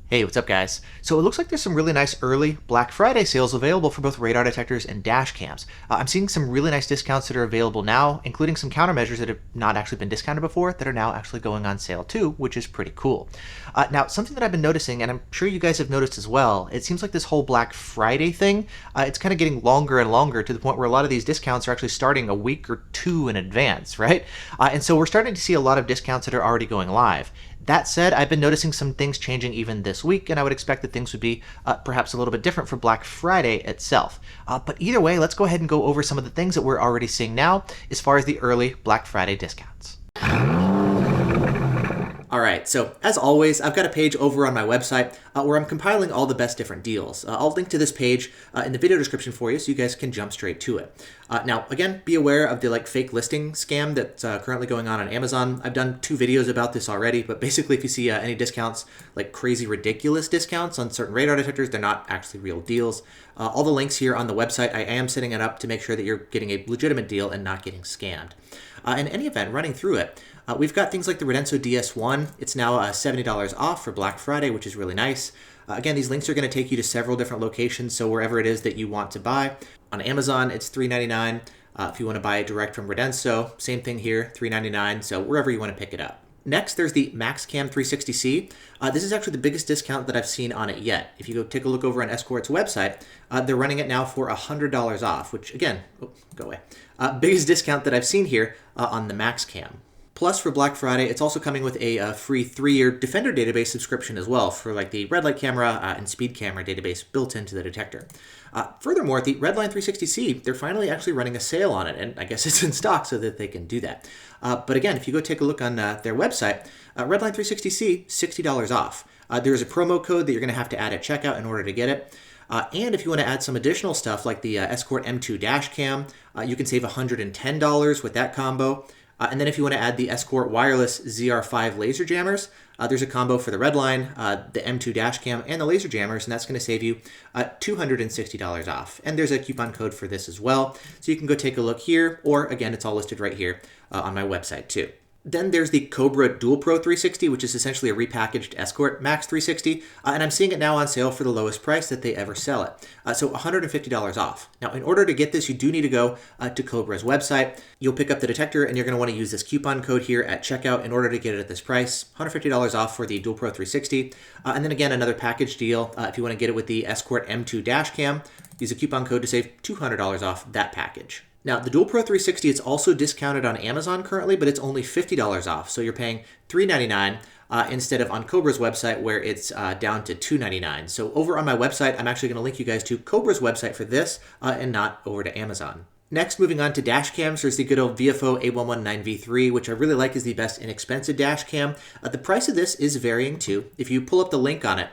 Hey, what's up, guys? So it looks like there's some really nice early Black Friday sales available for both radar detectors and dash cams. I'm seeing some really nice discounts that are available now, including some countermeasures that have not actually been discounted before that are now actually going on sale too, which is pretty cool. Now, something that I've been noticing, and I'm sure you guys have noticed as well, it seems like this whole Black Friday thing, it's kind of getting longer and longer to the point where a lot of these discounts are actually starting a week or two in advance, right? And so we're starting to see a lot of discounts that are already going live. That said, I've been noticing some things changing even this week, and I would expect that things would be perhaps a little bit different for Black Friday itself. But either way, let's go ahead and go over some of the things that we're already seeing now as far as the early Black Friday discounts. All right, so as always, I've got a page over on my website where I'm compiling all the best different deals. I'll link to this page in the video description for you so you guys can jump straight to it. Now, again, be aware of the fake listing scam that's currently going on Amazon. I've done 2 videos about this already, but basically if you see any discounts, like crazy ridiculous discounts on certain radar detectors, they're not actually real deals. All the links here on the website, I am setting it up to make sure that you're getting a legitimate deal and not getting scammed. In any event, running through it, we've got things like the Redenso DS1. It's now $70 off for Black Friday, which is really nice. Again, these links are going to take you to several different locations, so wherever it is that you want to buy. On Amazon, it's $3.99. If you want to buy it direct from Redenso, same thing here, $3.99, so wherever you want to pick it up. Next, there's the Maxcam 360C. This is actually the biggest discount that I've seen on it yet. If you go take a look over on Escort's website, they're running it now for $100 off, which again, go away. Biggest discount that I've seen here on the Maxcam. Plus, for Black Friday, it's also coming with a free 3-year Defender database subscription as well for the red light camera and speed camera database built into the Detector. Furthermore, the Redline 360C, they're finally actually running a sale on it, and I guess it's in stock so that they can do that. But again, if you go take a look on their website, Redline 360C, $60 off. There's a promo code that you're going to have to add at checkout in order to get it. And if you want to add some additional stuff like the Escort M2 Dashcam, you can save $110 with that combo. And then if you want to add the Escort Wireless ZR5 laser jammers, there's a combo for the Redline, the M2 Dashcam, and the laser jammers, and that's going to save you $260 off. And there's a coupon code for this as well, so you can go take a look here, or again, it's all listed right here on my website too. Then there's the Cobra Dual Pro 360, which is essentially a repackaged Escort Max 360, and I'm seeing it now on sale for the lowest price that they ever sell it, so $150 off. Now, in order to get this, you do need to go to Cobra's website. You'll pick up the Detector, and you're going to want to use this coupon code here at checkout in order to get it at this price, $150 off for the Dual Pro 360, and then again, another package deal. If you want to get it with the Escort M2 Dashcam, use a coupon code to save $200 off that package. Now, the Dual Pro 360 is also discounted on Amazon currently, but it's only $50 off. So you're paying $3.99 instead of on Cobra's website where it's down to $2.99. So over on my website, I'm actually going to link you guys to Cobra's website for this and not over to Amazon. Next, moving on to dash cams, there's the good old VFO A119V3, which I really like is the best inexpensive dash cam. The price of this is varying too. If you pull up the link on it,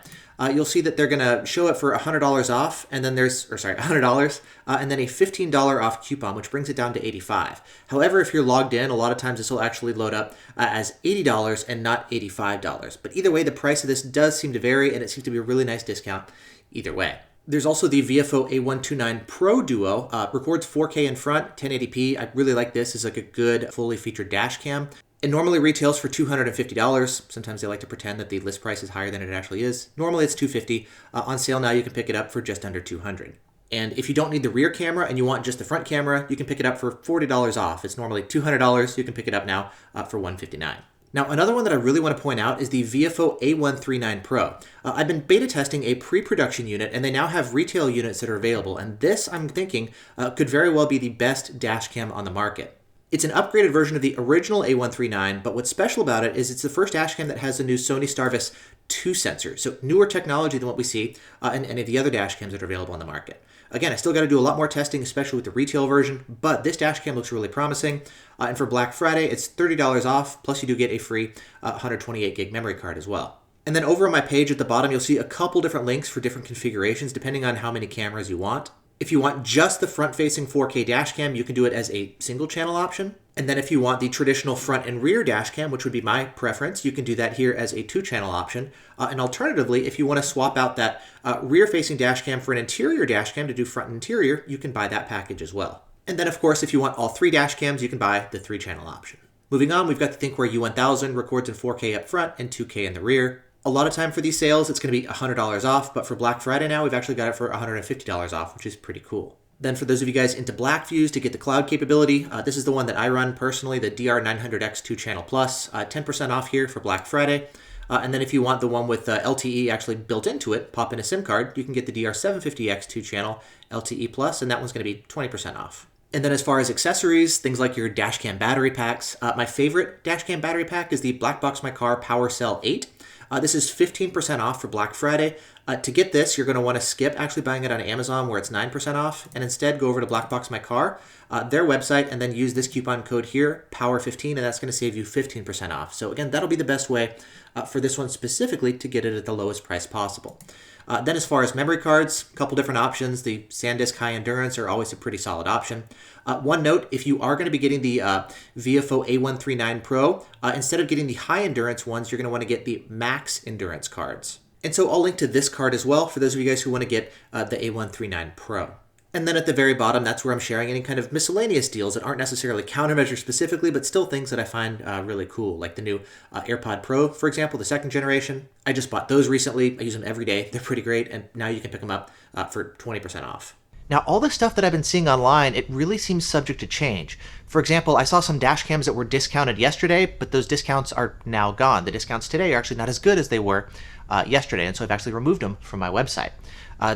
you'll see that they're going to show it for $100 off, and then $100, and then a $15 off coupon, which brings it down to $85. However, if you're logged in, a lot of times this will actually load up as $80 and not $85. But either way, the price of this does seem to vary, and it seems to be a really nice discount either way. There's also the VFO A129 Pro Duo. Records 4K in front, 1080p. I really like this. It's like a good fully featured dash cam. It normally retails for $250. Sometimes they like to pretend that the list price is higher than it actually is. Normally it's $250. On sale now, you can pick it up for just under $200. And if you don't need the rear camera and you want just the front camera, you can pick it up for $40 off. It's normally $200. You can pick it up now for $159. Now, another one that I really want to point out is the VFO A139 Pro. I've been beta testing a pre-production unit, and they now have retail units that are available. And this, I'm thinking, could very well be the best dash cam on the market. It's an upgraded version of the original A139, but what's special about it is it's the first dashcam that has the new Sony Starvis 2 sensor, so newer technology than what we see in any of the other dashcams that are available on the market. Again, I still got to do a lot more testing, especially with the retail version, but this dashcam looks really promising. And for Black Friday, it's $30 off, plus you do get a free 128 gig memory card as well. And then over on my page at the bottom, you'll see a couple different links for different configurations, depending on how many cameras you want. If you want just the front-facing 4K dashcam, you can do it as a single-channel option. And then if you want the traditional front and rear dashcam, which would be my preference, you can do that here as a 2-channel option. And alternatively, if you want to swap out that rear-facing dashcam for an interior dashcam to do front and interior, you can buy that package as well. And then, of course, if you want all 3 dashcams, you can buy the 3-channel option. Moving on, we've got the ThinkWare U1000, records in 4K up front and 2K in the rear. A lot of time for these sales, it's going to be $100 off, but for Black Friday now, we've actually got it for $150 off, which is pretty cool. Then for those of you guys into Blackfuse to get the cloud capability, this is the one that I run personally, the DR900X 2-channel plus, 10% off here for Black Friday. And then if you want the one with LTE actually built into it, pop in a SIM card, you can get the DR750X 2-channel LTE plus, and that one's going to be 20% off. And then as far as accessories, things like your Dashcam battery packs, my favorite Dashcam battery pack is the Black Box My Car Power Cell 8. This is 15% off for Black Friday. To get this, you're going to want to skip actually buying it on Amazon where it's 9% off, and instead go over to Black Box My Car, their website, and then use this coupon code here, POWER15, and that's going to save you 15% off. So again, that'll be the best way for this one specifically to get it at the lowest price possible. Then as far as memory cards, a couple different options. The SanDisk High Endurance are always a pretty solid option. One note, if you are going to be getting the VFO A139 Pro, instead of getting the High Endurance ones, you're going to want to get the Max Endurance cards. And so I'll link to this card as well for those of you guys who want to get the A139 Pro. And then at the very bottom, that's where I'm sharing any kind of miscellaneous deals that aren't necessarily countermeasure specifically, but still things that I find really cool, like the new AirPod Pro, for example, the 2nd generation. I just bought those recently. I use them every day. They're pretty great, and now you can pick them up for 20% off. Now, all the stuff that I've been seeing online, it really seems subject to change. For example, I saw some dash cams that were discounted yesterday, but those discounts are now gone. The discounts today are actually not as good as they were yesterday, and so I've actually removed them from my website.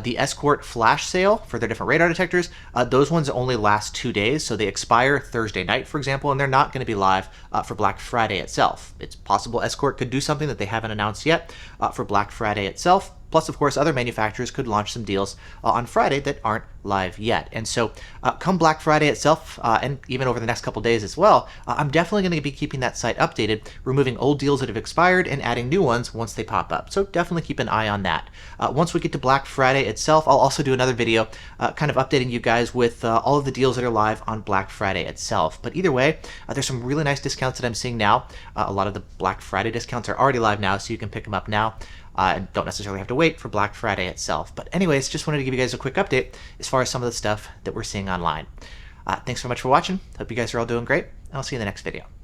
The Escort flash sale for their different radar detectors, those ones only last 2 days, so they expire Thursday night, for example, and they're not going to be live for Black Friday itself. It's possible Escort could do something that they haven't announced yet for Black Friday itself. Plus, of course, other manufacturers could launch some deals on Friday that aren't live yet. And so come Black Friday itself, and even over the next couple days as well, I'm definitely going to be keeping that site updated, removing old deals that have expired and adding new ones once they pop up. So definitely keep an eye on that. Once we get to Black Friday itself, I'll also do another video kind of updating you guys with all of the deals that are live on Black Friday itself. But either way, there's some really nice discounts that I'm seeing now. A lot of the Black Friday discounts are already live now, so you can pick them up now. And don't necessarily have to wait for Black Friday itself. But anyways, just wanted to give you guys a quick update as far as some of the stuff that we're seeing online. Thanks so much for watching. Hope you guys are all doing great. I'll see you in the next video.